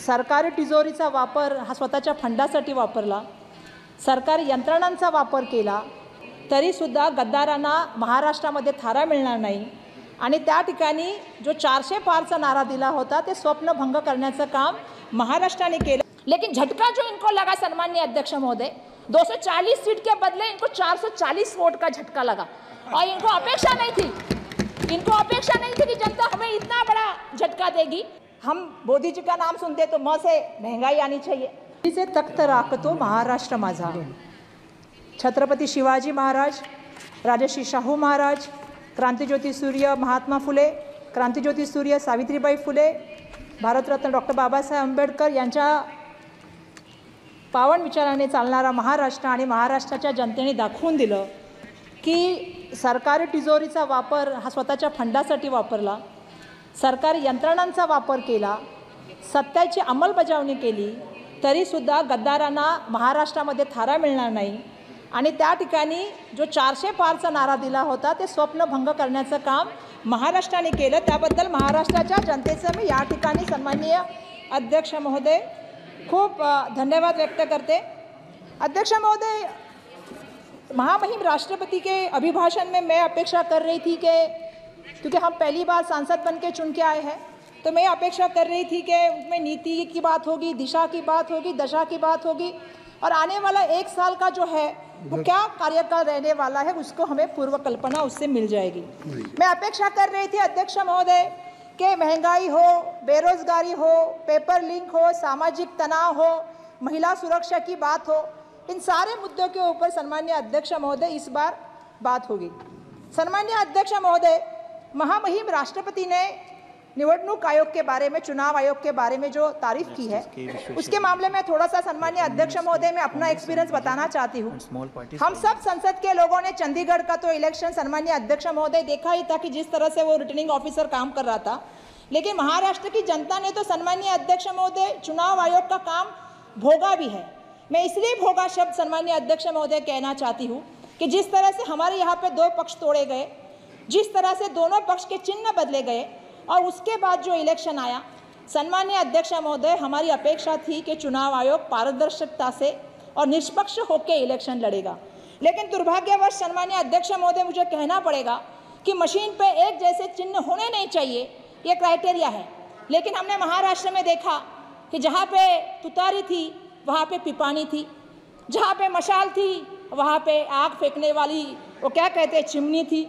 सरकारी तिजोरीचा वापर हा स्वतःच्या फंडासाठी वापरला, सरकारी यंत्रणांचा वापर केला, तरीसुद्धा गद्दारांना महाराष्ट्रामध्ये थारा मिळणार नाही आणि त्या ठिकाणी जो 400 पारचा नारा दिला होता ते स्वप्नभंग करण्याचं काम महाराष्ट्राने केलं। लेकिन झटका जो इनको लगा सन्माननीय अध्यक्ष महोदय, 240 सीट के बदले इनको 440 वोट का झटका लगा और इनको अपेक्षा नहीं थी कि जनता हमें इतना बड़ा झटका देगी। हम मोदी जी का नाम सुनते तो म से महंगाई आनी चाहिए। इसे तख्त राखतो महाराष्ट्र माझा, छत्रपती शिवाजी महाराज, राजर्षी शाहू महाराज, क्रांतिज्योती सूर्य महात्मा फुले, क्रांतिज्योती सूर्य सावित्रीबाई फुले, भारतरत्न डॉक्टर बाबासाहेब आंबेडकर यांच्या पावन विचाराने चालणारा महाराष्ट्र आणि महाराष्ट्राच्या जनतेने दाखवून दिलं की सरकारी तिजोरीचा वापर हा स्वतःच्या फंडासाठी वापरला, सरकारी यंत्रणांचा वापर केला, सत्याची अंमलबजावणी केली, तरीसुद्धा गद्दारांना महाराष्ट्रामध्ये थारा मिळणार नाही आणि त्या ठिकाणी जो 400 पारचा नारा दिला होता ते स्वप्नभंग करण्याचं काम महाराष्ट्राने केलं। त्याबद्दल महाराष्ट्राच्या जनतेचं मी या ठिकाणी सन्माननीय अध्यक्ष महोदय खूप धन्यवाद व्यक्त करते। अध्यक्ष महोदय, महामहिम राष्ट्रपति के अभिभाषण में मैं अपेक्षा कर रही थी कि क्योंकि हम पहली बार सांसद बन के चुन के आए हैं तो मैं अपेक्षा कर रही थी कि उसमें नीति की बात होगी, दिशा की बात होगी, दशा की बात होगी और आने वाला 1 साल का जो है वो क्या कार्यकाल रहने वाला है उसको हमें पूर्व कल्पना उससे मिल जाएगी। मैं अपेक्षा कर रही थी अध्यक्ष महोदय कि महंगाई हो, बेरोजगारी हो, पेपर लिंक हो, सामाजिक तनाव हो, महिला सुरक्षा की बात हो, इन सारे मुद्दों के ऊपर सन्माननीय अध्यक्ष महोदय इस बार बात होगी। सन्माननीय अध्यक्ष महोदय, महामहिम राष्ट्रपति ने निवडणूक आयोग के बारे में, चुनाव आयोग के बारे में जो तारीफ की है उसके मामले में थोड़ा सा सन्माननीय अध्यक्ष महोदय मैं अपना एक्सपीरियंस बताना चाहती हूँ। हम सब संसद के लोगों ने चंडीगढ़ का तो इलेक्शन सन्माननीय अध्यक्ष महोदय देखा ही था कि जिस तरह से वो रिटर्निंग ऑफिसर काम कर रहा था, लेकिन महाराष्ट्र की जनता ने तो सन्माननीय अध्यक्ष महोदय चुनाव आयोग का काम भोगा भी है। मैं इसलिए भोगा शब्द सन्माननीय अध्यक्ष महोदय कहना चाहती हूँ कि जिस तरह से हमारे यहाँ पे 2 पक्ष तोड़े गए, जिस तरह से दोनों पक्ष के चिन्ह बदले गए और उसके बाद जो इलेक्शन आया, सन्माननीय अध्यक्ष महोदय हमारी अपेक्षा थी कि चुनाव आयोग पारदर्शिता से और निष्पक्ष होकर इलेक्शन लड़ेगा। लेकिन दुर्भाग्यवश सन्माननीय अध्यक्ष महोदय मुझे कहना पड़ेगा कि मशीन पे एक जैसे चिन्ह होने नहीं चाहिए, ये क्राइटेरिया है। लेकिन हमने महाराष्ट्र में देखा कि जहाँ पे तुतारी थी वहाँ पे पिपानी थी, जहाँ पे मशाल थी वहाँ पे आग फेंकने वाली वो क्या कहते हैं चिमनी थी।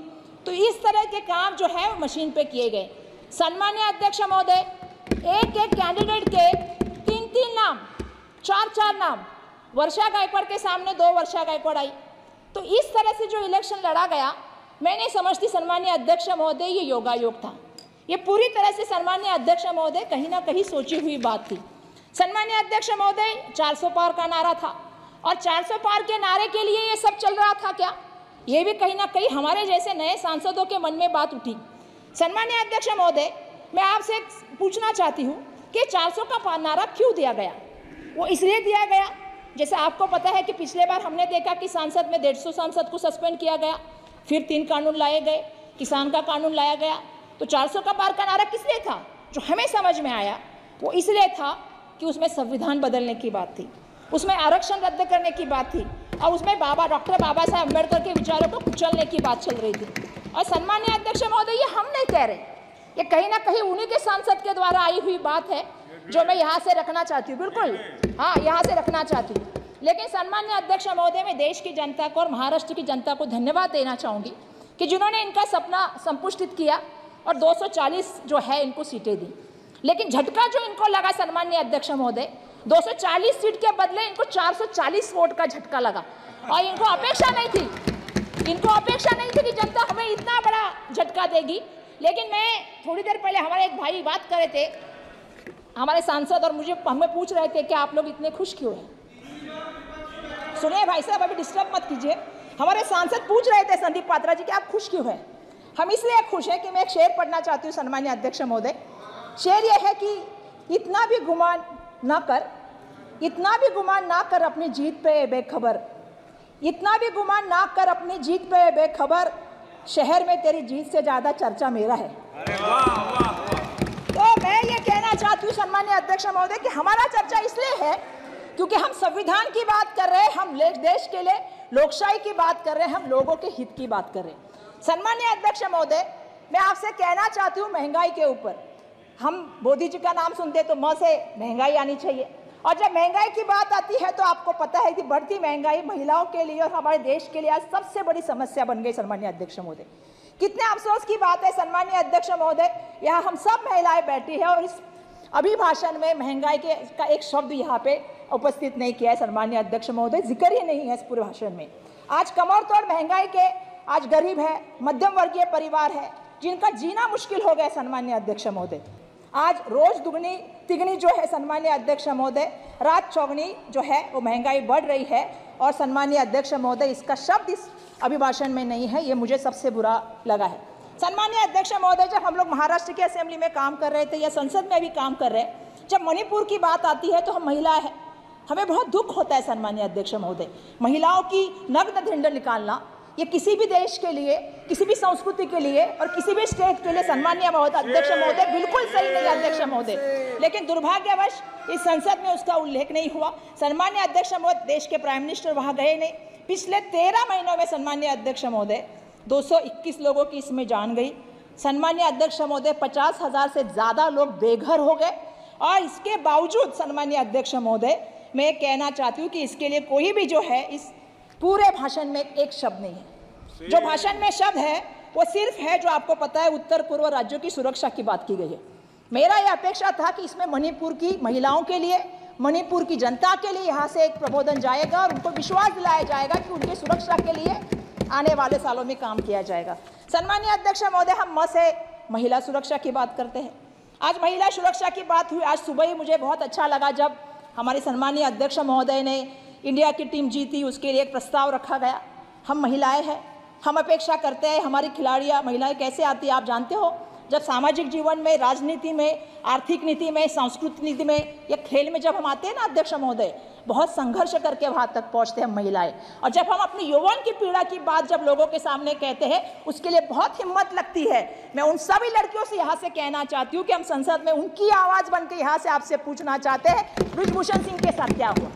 तो इस तरह के काम जो है वो मशीन पे किए गए। सन्माननीय अध्यक्ष महोदय, एक कैंडिडेट के 3 नाम, 4 नाम, वर्षा गायकवाड़ के सामने 2 वर्षा गायकवाड़ आई। तो इस तरह से जो इलेक्शन लड़ा गया, मैं नहीं समझती सन्माननीय अध्यक्ष महोदय ये योगायोग था। ये पूरी तरह से सन्माननीय अध्यक्ष महोदय कहीं ना कहीं सोची हुई बात थी। सन्माननीय अध्यक्ष महोदय, 400 पार का नारा था और 400 पार के नारे के लिए ये सब चल रहा था क्या? ये भी कहीं ना कहीं हमारे जैसे नए सांसदों के मन में बात उठी। सन्माननीय अध्यक्ष महोदय, मैं आपसे पूछना चाहती हूँ कि 400 का नारा क्यों दिया गया? वो इसलिए दिया गया, जैसे आपको पता है कि पिछले बार हमने देखा कि सांसद में 150 सांसद को सस्पेंड किया गया, फिर 3 कानून लाए गए, किसान का कानून लाया गया। तो 400 का पार का नारा किस लिए था? जो हमें समझ में आया वो इसलिए था कि उसमें संविधान बदलने की बात थी, उसमें आरक्षण रद्द करने की बात थी और उसमें डॉक्टर बाबा साहेब अम्बेडकर के विचारों को कुचलने की बात चल रही थी। और सन्माननीय अध्यक्ष महोदय, ये हम नहीं कह रहे, ये कहीं ना कहीं उन्हीं के सांसद के द्वारा आई हुई बात है जो मैं यहाँ से रखना चाहती हूँ। बिल्कुल, हाँ, यहाँ से रखना चाहती हूँ। लेकिन सन्माननीय अध्यक्ष महोदय, मैं देश की जनता को और महाराष्ट्र की जनता को धन्यवाद देना चाहूँगी कि जिन्होंने इनका सपना संपुष्टित किया और 240 जो है इनको सीटें दी। लेकिन झटका जो इनको लगा सन्माननीय अध्यक्ष महोदय, 240 सीट के बदले इनको 440 वोट का झटका लगा और इनको अपेक्षा नहीं थी कि जनता हमें इतना बड़ा झटका देगी। लेकिन मैं थोड़ी देर पहले हमारे एक भाई बात कर रहे थे, हमारे सांसद, और हमें पूछ रहे थे कि आप लोग इतने खुश क्यों हैं। सुनिए भाई साहब, अभी डिस्टर्ब मत कीजिए। हमारे सांसद पूछ रहे थे संदीप पात्रा जी कि आप खुश क्यों हैं। हम इसलिए खुश हैं कि मैं एक शेर पढ़ना चाहती हूँ सन्माननीय अध्यक्ष महोदय। शेर यह है कि इतना भी गुमान ना कर अपनी जीत पे बेखबर, इतना भी गुमान ना कर अपनी जीत पे बेखबर, शहर में तेरी जीत से ज़्यादा चर्चा मेरा है। तो मैं ये कहना चाहती हूँ सम्मानीय अध्यक्ष महोदय कि हमारा चर्चा इसलिए है क्योंकि हम संविधान की बात कर रहे हैं, हम देश के लिए लोकशाही की बात कर रहे हैं, हम लोगों के हित की बात कर रहे हैं। सम्मानीय अध्यक्ष महोदय, मैं आपसे कहना चाहती हूँ महंगाई के ऊपर, हम मोदी जी का नाम सुनते तो म से महंगाई आनी चाहिए, और जब महंगाई की बात आती है तो आपको पता है कि बढ़ती महंगाई महिलाओं के लिए और हमारे देश के लिए आज सबसे बड़ी समस्या बन गई। सम्मानीय अध्यक्ष महोदय, कितने अफसोस की बात है सम्मानीय अध्यक्ष महोदय, यहाँ हम सब महिलाएं बैठी है और इस अभिभाषण में महंगाई के का एक शब्द यहाँ पे उपस्थित नहीं किया है। सम्मानीय अध्यक्ष महोदय, जिक्र ही नहीं है इस पूरे भाषण में। आज कमर तोड़ महंगाई के आज गरीब है, मध्यम वर्गीय परिवार है जिनका जीना मुश्किल हो गया। सम्मानीय अध्यक्ष महोदय, आज रोज दुगनी तिगनी जो है सम्मानीय अध्यक्ष महोदय, रात चौगनी जो है वो महंगाई बढ़ रही है, और सम्मानीय अध्यक्ष महोदय इसका शब्द इस अभिभाषण में नहीं है, ये मुझे सबसे बुरा लगा है। सम्मानीय अध्यक्ष महोदय, जब हम लोग महाराष्ट्र की असेंबली में काम कर रहे थे या संसद में भी काम कर रहे हैं, जब मणिपुर की बात आती है तो हम महिलाएं हैं, हमें बहुत दुख होता है। सम्मानीय अध्यक्ष महोदय, महिलाओं की नग्न ढिंढ निकालना ये किसी भी देश के लिए, किसी भी संस्कृति के लिए और किसी भी स्टेट के लिए सम्मानीय अध्यक्ष महोदय बिल्कुल सही नहीं है अध्यक्ष महोदय। लेकिन दुर्भाग्यवश इस संसद में उसका उल्लेख नहीं हुआ। सम्मानीय अध्यक्ष महोदय, देश के प्राइम मिनिस्टर वहां गए नहीं। पिछले 13 महीनों में सम्मानीय अध्यक्ष महोदय 221 लोगों की इसमें जान गई। सम्मानीय अध्यक्ष महोदय, 50,000 से ज़्यादा लोग बेघर हो गए, और इसके बावजूद सम्मानीय अध्यक्ष महोदय, मैं कहना चाहती हूँ कि इसके लिए कोई भी जो है इस पूरे भाषण में एक शब्द नहीं है। जो भाषण में शब्द है वो सिर्फ है जो आपको पता है उत्तर पूर्व राज्यों की सुरक्षा की बात की गई है। मेरा ये अपेक्षा था कि इसमें मणिपुर की महिलाओं के लिए, मणिपुर की जनता के लिए यहाँ से एक प्रबोधन जाएगा और उनको विश्वास दिलाया जाएगा कि उनकी सुरक्षा के लिए आने वाले सालों में काम किया जाएगा। सम्मानीय अध्यक्ष महोदय, हम से महिला सुरक्षा की बात करते हैं। आज महिला सुरक्षा की बात हुई। आज सुबह ही मुझे बहुत अच्छा लगा जब हमारे सम्मानीय अध्यक्ष महोदय ने इंडिया की टीम जीती, उसके लिए एक प्रस्ताव रखा गया। हम महिलाएं हैं, हम अपेक्षा करते हैं हमारी खिलाड़ियां महिलाएं कैसे आती है आप जानते हो। जब सामाजिक जीवन में, राजनीति में, आर्थिक नीति में, सांस्कृतिक नीति में या खेल में जब हम आते हैं ना अध्यक्ष महोदय, बहुत संघर्ष करके वहाँ तक पहुँचते हैं महिलाएं। और जब हम अपनी यौवन की पीड़ा की बात जब लोगों के सामने कहते हैं, उसके लिए बहुत हिम्मत लगती है। मैं उन सभी लड़कियों से यहाँ से कहना चाहती हूँ कि हम संसद में उनकी आवाज़ बन के यहाँ से आपसे पूछना चाहते हैं, ब्रिजभूषण सिंह के साथ क्या हुआ?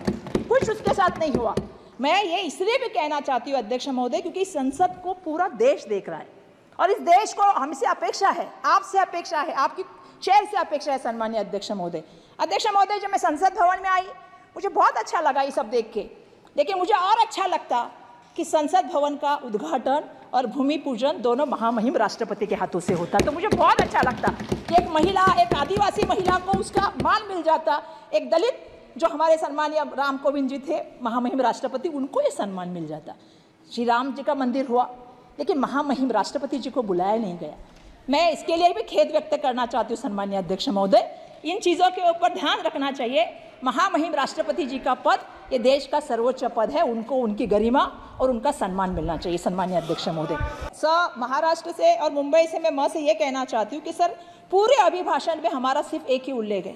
कुछ उसके साथ नहीं हुआ। मैं ये इसलिए भी कहना चाहती हूँ अध्यक्ष महोदय, क्योंकि संसद को पूरा देश देख रहा है और इस देश को हमसे अपेक्षा है, आपसे अपेक्षा है, आपकी चेयर से अपेक्षा है। सम्मानीय अध्यक्ष महोदय, जब मैं संसद भवन में आई मुझे बहुत अच्छा लगा ये सब देख के, लेकिन मुझे और अच्छा लगता कि संसद भवन का उद्घाटन और भूमि पूजन दोनों महामहिम राष्ट्रपति के हाथों से होता। तो मुझे बहुत अच्छा लगता कि एक महिला, एक आदिवासी महिला को उसका मान मिल जाता, एक दलित जो हमारे सम्मानीय राम कोविंद जी थे महामहिम राष्ट्रपति, उनको ये सम्मान मिल जाता। श्री राम जी का मंदिर हुआ लेकिन महामहिम राष्ट्रपति जी को बुलाया नहीं गया। मैं इसके लिए भी खेद व्यक्त करना चाहती हूँ सम्मानीय अध्यक्ष महोदय, इन चीज़ों के ऊपर ध्यान रखना चाहिए। महामहिम राष्ट्रपति जी का पद ये देश का सर्वोच्च पद है, उनको उनकी गरिमा और उनका सम्मान मिलना चाहिए। सम्मानीय अध्यक्ष महोदय, महाराष्ट्र से और मुंबई से मैं से ये कहना चाहती हूँ कि सर पूरे अभिभाषण में हमारा सिर्फ एक ही उल्लेख है,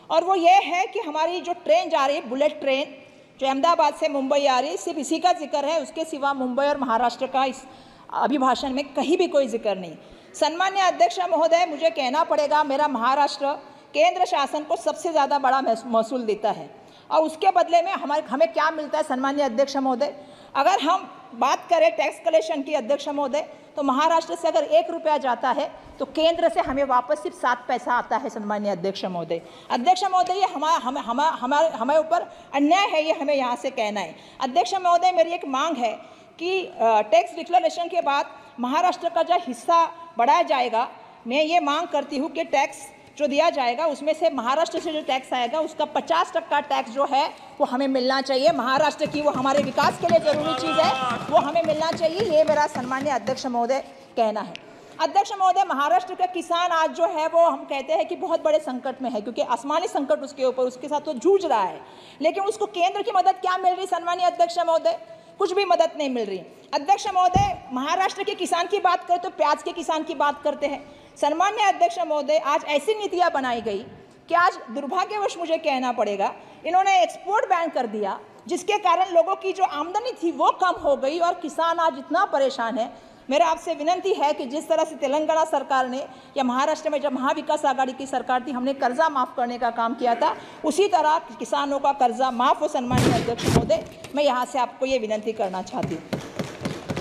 और वो ये है कि हमारी जो ट्रेन जा रही है, बुलेट ट्रेन जो अहमदाबाद से मुंबई आ रही है, सिर्फ इसी का जिक्र है। उसके सिवा मुंबई और महाराष्ट्र का इस अभिभाषण में कहीं भी कोई जिक्र नहीं। सम्मानीय अध्यक्ष महोदय, मुझे कहना पड़ेगा, मेरा महाराष्ट्र केंद्र शासन को सबसे ज़्यादा बड़ा महसूल देता है, और उसके बदले में हमें क्या मिलता है सम्मानीय अध्यक्ष महोदय? अगर हम बात करें टैक्स कलेक्शन की अध्यक्ष महोदय, तो महाराष्ट्र से अगर 1 रुपया जाता है तो केंद्र से हमें वापस सिर्फ 7 पैसा आता है। सम्मानीय अध्यक्ष महोदय, ये हमारे ऊपर अन्याय है, ये हमें यहाँ से कहना है। अध्यक्ष महोदय, मेरी एक मांग है कि टैक्स डिक्लेरेशन के बाद महाराष्ट्र का जो हिस्सा बढ़ाया जाएगा, मैं ये मांग करती हूँ कि टैक्स जो दिया जाएगा उसमें से महाराष्ट्र से जो टैक्स आएगा उसका 50% टैक्स जो है वो हमें मिलना चाहिए। महाराष्ट्र की वो हमारे विकास के लिए जरूरी चीज़ है, वो हमें मिलना चाहिए। ये मेरा सम्मानीय अध्यक्ष महोदय कहना है। अध्यक्ष महोदय, महाराष्ट्र का किसान आज जो है वो हम कहते हैं कि बहुत बड़े संकट में है, क्योंकि आसमानी संकट उसके ऊपर, उसके साथ वो जूझ रहा है, लेकिन उसको केंद्र की मदद क्या मिल रही? सम्मानीय अध्यक्ष महोदय, कुछ भी मदद नहीं मिल रही। अध्यक्ष महोदय, महाराष्ट्र के किसान की बात करें तो प्याज के किसान की बात करते हैं। सम्मान्य अध्यक्ष महोदय, आज ऐसी नीतियां बनाई गई कि आज दुर्भाग्यवश मुझे कहना पड़ेगा, इन्होंने एक्सपोर्ट बैन कर दिया, जिसके कारण लोगों की जो आमदनी थी वो कम हो गई और किसान आज इतना परेशान है। मेरा आपसे विनंती है कि जिस तरह से तेलंगाना सरकार ने या महाराष्ट्र में जब महाविकास आघाड़ी की सरकार थी हमने कर्जा माफ़ करने का काम किया था, उसी तरह किसानों का कर्जा माफ़ हो। सम्मानीय अध्यक्ष महोदय, मैं यहाँ से आपको ये विनंती करना चाहती हूँ।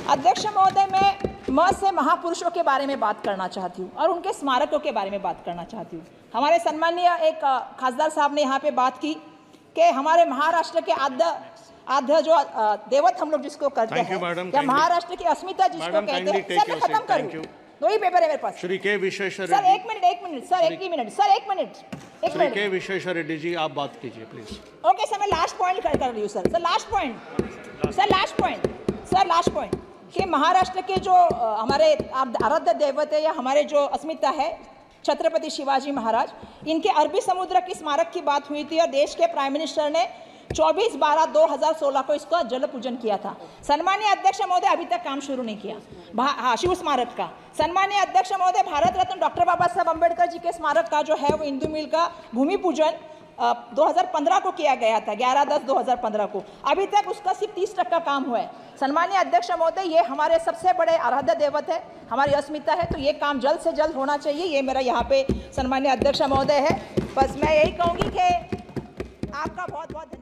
अध्यक्ष महोदय, मैं से महापुरुषों के बारे में बात करना चाहती हूँ और उनके स्मारकों के बारे में बात करना चाहती हूँ। हमारे सम्मानीय एक खासदार साहब ने यहाँ पे बात की कि हमारे महाराष्ट्र के आद्य जो देवत हम लोग जिसको करते हैं, या महाराष्ट्र की अस्मिता जिसको कहते हैं। सर मैं खत्म करूं, 2 ही पेपर है मेरे पास। श्री के विश्वेश्वर सर एक मिनट सर, एक मिनट श्री के विश्वेश्वर रेड्डी जी, आप बात कीजिए प्लीज। ओके सर, मैं लास्ट पॉइंट कर रही हूँ सर। लास्ट पॉइंट कि महाराष्ट्र के जो हमारे आराध्य देवत है या हमारे जो अस्मिता है छत्रपति शिवाजी महाराज, इनके अरबी समुद्र की स्मारक की बात हुई थी और देश के प्राइम मिनिस्टर ने 24/12/2016 को इसका जल पूजन किया था। सम्मानीय अध्यक्ष महोदय, अभी तक काम शुरू नहीं किया शिव स्मारक का। सम्मानीय अध्यक्ष महोदय, भारत रत्न डॉक्टर बाबा साहब अम्बेडकर जी के स्मारक का जो है वो इंदू मिल का भूमि पूजन 2015 को किया गया था, 11/10/2015 को। अभी तक उसका सिर्फ 30% काम हुआ है। सम्मानीय अध्यक्ष महोदय, ये हमारे सबसे बड़े आराध्य देवत है, हमारी अस्मिता है, तो ये काम जल्द से जल्द होना चाहिए। ये मेरा यहाँ पे सम्मानीय अध्यक्ष महोदय है। बस मैं यही कहूँगी कि आपका बहुत बहुत